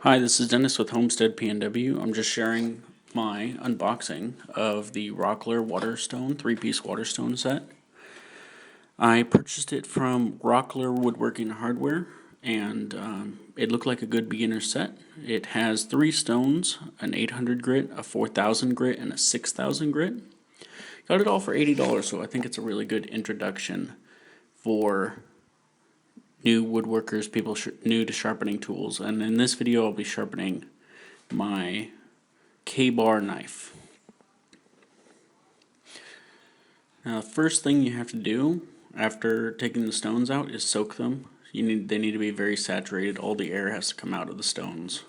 Hi, this is Dennis with Homestead PNW. I'm just sharing my unboxing of the Rockler Waterstone 3-piece Waterstone set. I purchased it from Rockler Woodworking Hardware, and it looked like a good beginner set. It has 3 stones, an 800 grit, a 4000 grit, and a 6000 grit. Got it all for $80, so I think it's a really good introduction for new woodworkers, people new to sharpening tools. And in this video I'll be sharpening my K-bar knife. Now the first thing you have to do after taking the stones out is soak them. They need to be very saturated. All the air has to come out of the stones.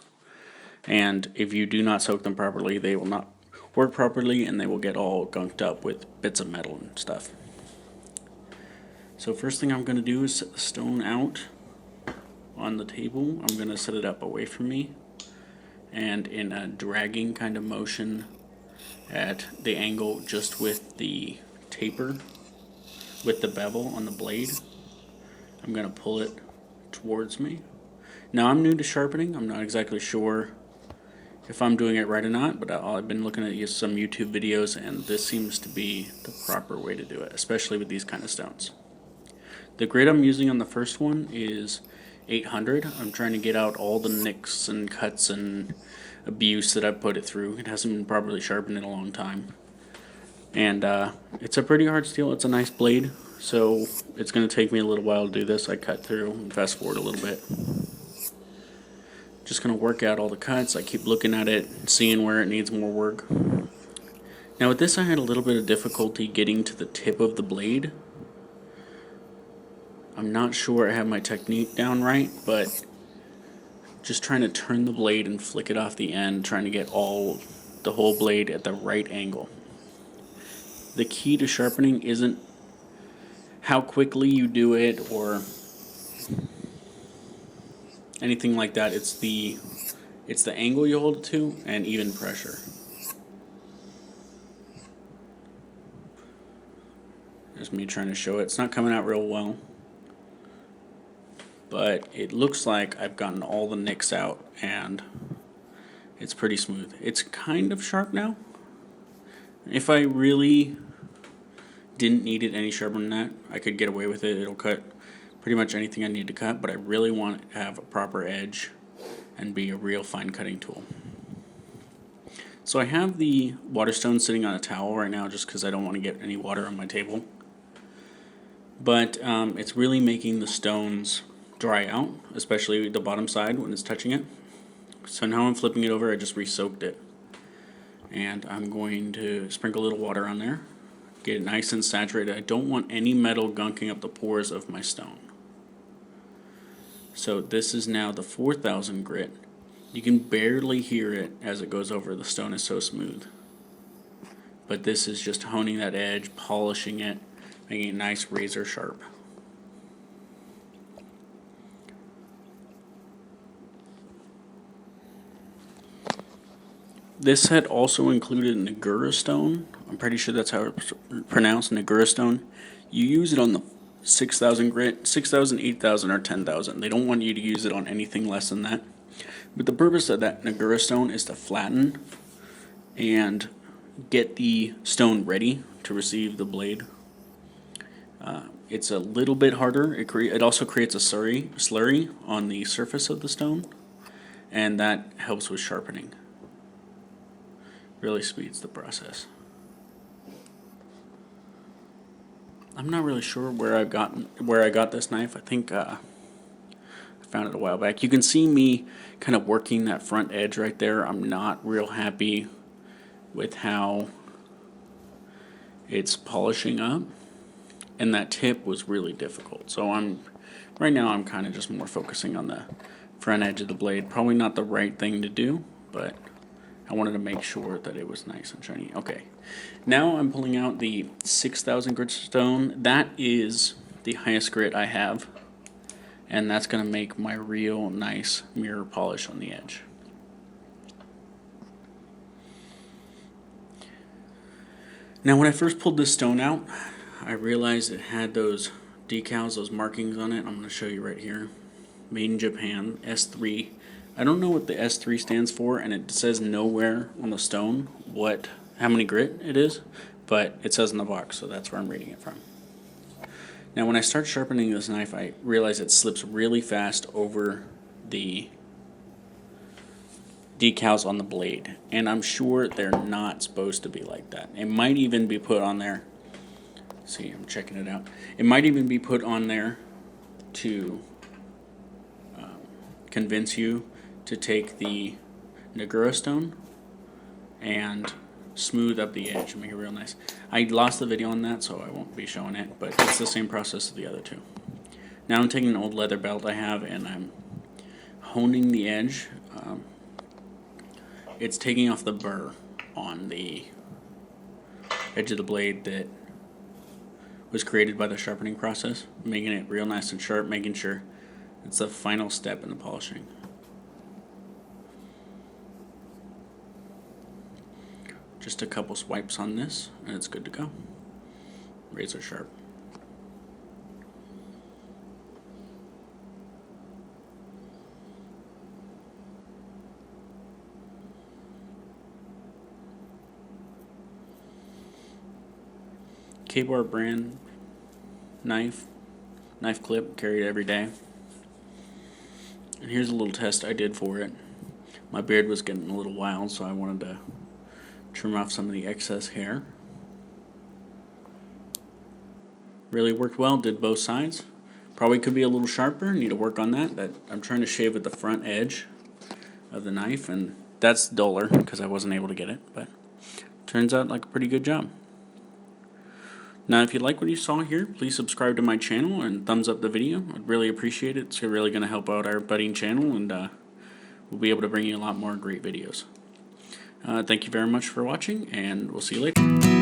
And if you do not soak them properly, they will not work properly and they will get all gunked up with bits of metal and stuff. So first thing I'm going to do is set the stone out on the table. I'm going to set it up away from me and in a dragging kind of motion at the angle just with the taper, with the bevel on the blade. I'm going to pull it towards me. Now I'm new to sharpening. I'm not exactly sure if I'm doing it right or not, but I've been looking at some YouTube videos and this seems to be the proper way to do it, especially with these kind of stones. The grit I'm using on the first one is 800. I'm trying to get out all the nicks and cuts and abuse that I've put it through. It hasn't been properly sharpened in a long time. And it's a pretty hard steel. It's a nice blade, so it's going to take me a little while to do this. I cut through and fast forward a little bit. Just going to work out all the cuts. I keep looking at it, seeing where it needs more work. Now with this I had a little bit of difficulty getting to the tip of the blade. I'm not sure I have my technique down right, but just trying to turn the blade and flick it off the end, trying to get the whole blade at the right angle. The key to sharpening isn't how quickly you do it or anything like that. It's the angle you hold it to and even pressure. There's me trying to show it. It's not coming out real well, but it looks like I've gotten all the nicks out and it's pretty smooth. It's kind of sharp now. If I really didn't need it any sharper than that, I could get away with it. It'll cut pretty much anything I need to cut, but I really want it to have a proper edge and be a real fine cutting tool. So I have the Waterstone sitting on a towel right now just because I don't want to get any water on my table. But it's really making the stones dry out, especially the bottom side when it's touching it. So now I'm flipping it over. I just re-soaked it. And I'm going to sprinkle a little water on there, get it nice and saturated. I don't want any metal gunking up the pores of my stone. So this is now the 4000 grit. You can barely hear it as it goes over. The stone is so smooth. But this is just honing that edge, polishing it, making it nice razor sharp. This set also included Nagura stone. I'm pretty sure that's how it's pronounced, Nagura stone. You use it on the 6000 grit, 6000, 8000, or 10,000. They don't want you to use it on anything less than that. But the purpose of that Nagura stone is to flatten and get the stone ready to receive the blade. It's a little bit harder. It also creates a slurry on the surface of the stone, and that helps with sharpening. Really speeds the process. I'm not really sure where I got this knife. I think I found it a while back. You can see me kind of working that front edge right there. I'm not real happy with how it's polishing up, and that tip was really difficult. So right now I'm kind of just more focusing on the front edge of the blade. Probably not the right thing to do, but I wanted to make sure that it was nice and shiny. Okay, now I'm pulling out the 6000 grit stone. That is the highest grit I have, and that's going to make my real nice mirror polish on the edge. Now when I first pulled this stone out, I realized it had those decals, those markings on it. I'm going to show you right here. Made in Japan, S3 I don't know what the S3 stands for, and it says nowhere on the stone how many grit it is, but it says in the box, so that's where I'm reading it from. Now when I start sharpening this knife, I realize it slips really fast over the decals on the blade, and I'm sure they're not supposed to be like that. It might even be put on there. See, I'm checking it out. It might even be put on there to convince you to take the Nagura stone and smooth up the edge and make it real nice. I lost the video on that, so I won't be showing it, but it's the same process as the other two. Now I'm taking an old leather belt I have and I'm honing the edge. It's taking off the burr on the edge of the blade that was created by the sharpening process, making it real nice and sharp, making sure it's the final step in the polishing. Just a couple swipes on this and it's good to go. Razor sharp. K-Bar brand knife clip, carried every day. And here's a little test I did for it. My beard was getting a little wild, so I wanted to trim off some of the excess hair. Really worked well, did both sides. Probably could be a little sharper, need to work on that. I'm trying to shave at the front edge of the knife, and that's duller because I wasn't able to get it, but turns out like a pretty good job. Now, if you like what you saw here, please subscribe to my channel and thumbs up the video. I'd really appreciate it. It's really going to help out our budding channel, and we'll be able to bring you a lot more great videos. Thank you very much for watching, and we'll see you later.